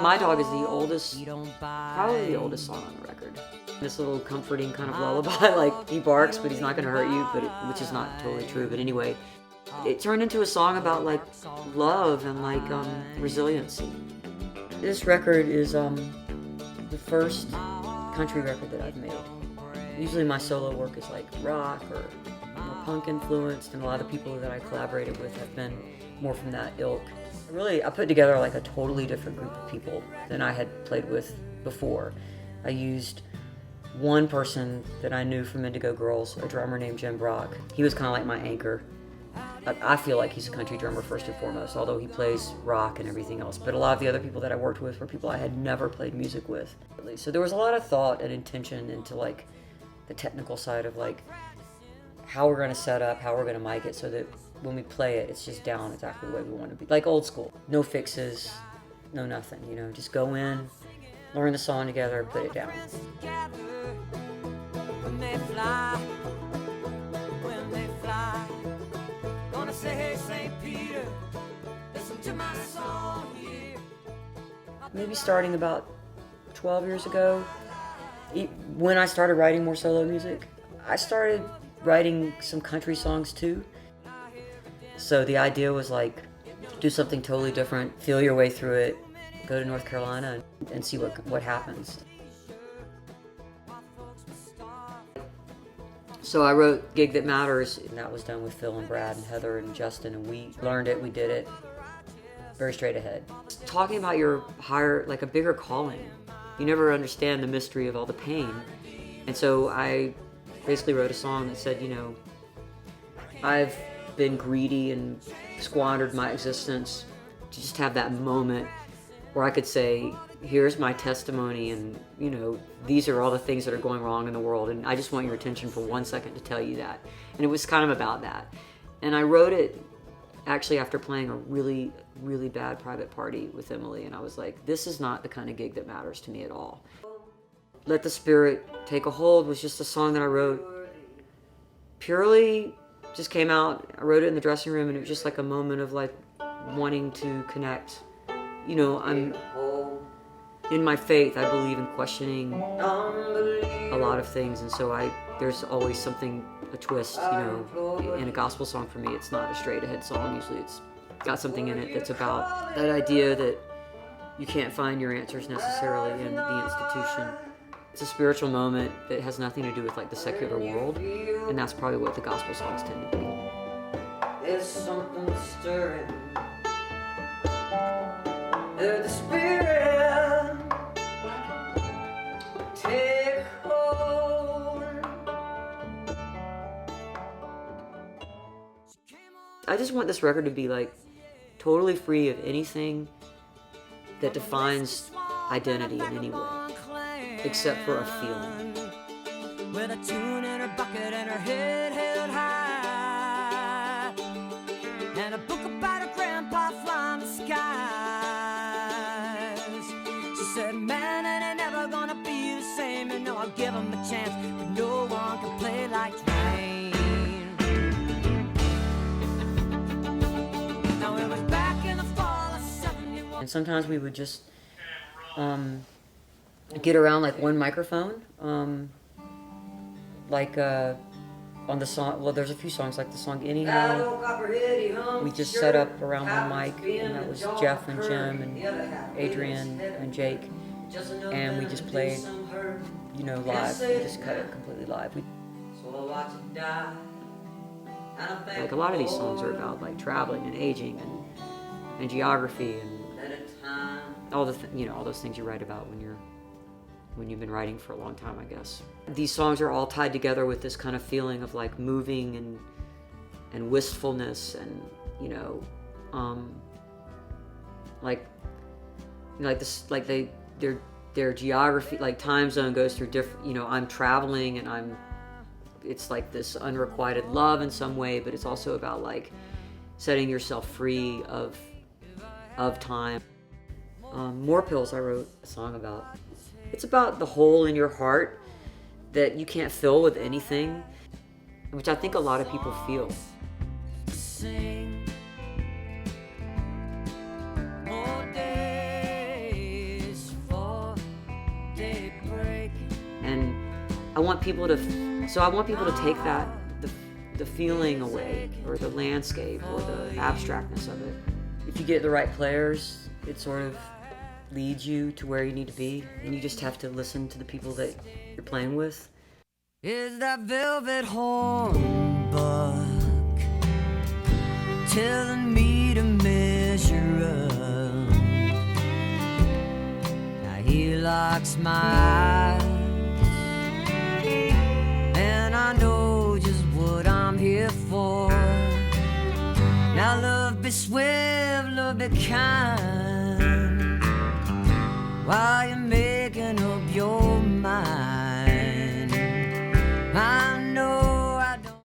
My Dog is the oldest, probably the oldest song on the record. This little comforting kind of lullaby, like he barks, but he's not gonna hurt you, which is not totally true, but anyway. It turned into a song about like love and like resiliency. This record is the first country record that I've made. Usually my solo work is like rock or punk influenced, and a lot of the people that I collaborated with have been more from that ilk. I put together like a totally different group of people than I had played with before. I used one person that I knew from Indigo Girls, a drummer named Jim Brock. He was kind of like my anchor. I feel like he's a country drummer first and foremost, although he plays rock and everything else. But a lot of the other people that I worked with were people I had never played music with. So there was a lot of thought and intention into like the technical side of like how we're going to set up, how we're going to mic it, so that when we play it, it's just down exactly the way we want to be. Like old school. No fixes, no nothing, you know, just go in, learn the song together, put it down. Maybe starting about 12 years ago, when I started writing more solo music, I started writing some country songs too. So the idea was like, do something totally different, feel your way through it, go to North Carolina and see what happens. So I wrote Gig That Matters, and that was done with Phil and Brad and Heather and Justin, and we learned it, we did it, very straight ahead. Talking about your higher, like a bigger calling. You never understand the mystery of all the pain. And so I basically wrote a song that said, you know, I've been greedy and squandered my existence to just have that moment where I could say, here's my testimony, and you know, these are all the things that are going wrong in the world, and I just want your attention for 1 second to tell you that. And it was kind of about that. And I wrote it actually after playing a really, really bad private party with Emily, and I was like, this is not the kind of gig that matters to me at all. Let the Spirit Take a Hold was just a song that I wrote purely, just came out, I wrote it in the dressing room, and it was just like a moment of like wanting to connect. You know, I'm in my faith, I believe in questioning a lot of things, and so there's always something, a twist, you know. In a gospel song for me, it's not a straight ahead song. Usually it's got something in it that's about that idea that you can't find your answers necessarily in the institution. It's a spiritual moment that has nothing to do with like the secular world, and that's probably what the gospel songs tend to be. There's something stirring. The Spirit take hold. I just want this record to be like totally free of anything that defines identity in any way, except for a feeling. With a tune in her bucket and her head held high, and a book about her grandpa flying the skies. She said, man, it ain't never gonna be the same. You know, I'll give him a chance, but no one can play like Duane. Now it was back in the fall of 71. And sometimes we would just get around like one microphone, on the song. Well, there's a few songs like the song Anyhow. We just set up around one mic, and that was Jeff and Jim and Adrian and Jake, and we just played, you know, live. We just cut it completely live. Like a lot of these songs are about like traveling and aging and geography and all all those things you write about when you've been writing for a long time, I guess. These songs are all tied together with this kind of feeling of like moving and wistfulness, and you know, their geography, like time zone goes through different. You know, I'm traveling and it's like this unrequited love in some way, but it's also about like setting yourself free of time. More Pills, I wrote a song about. It's about the hole in your heart that you can't fill with anything, which I think a lot of people feel. Sing more days I want people to take that, the feeling away, or the landscape, or the abstractness of it. If you get the right players, it sort of leads you to where you need to be, and you just have to listen to the people that you're playing with. Is that velvet hornbuck telling me to measure up? Now he locks my eyes, and I know just what I'm here for. Now love be swift, love be kind, while you're making up your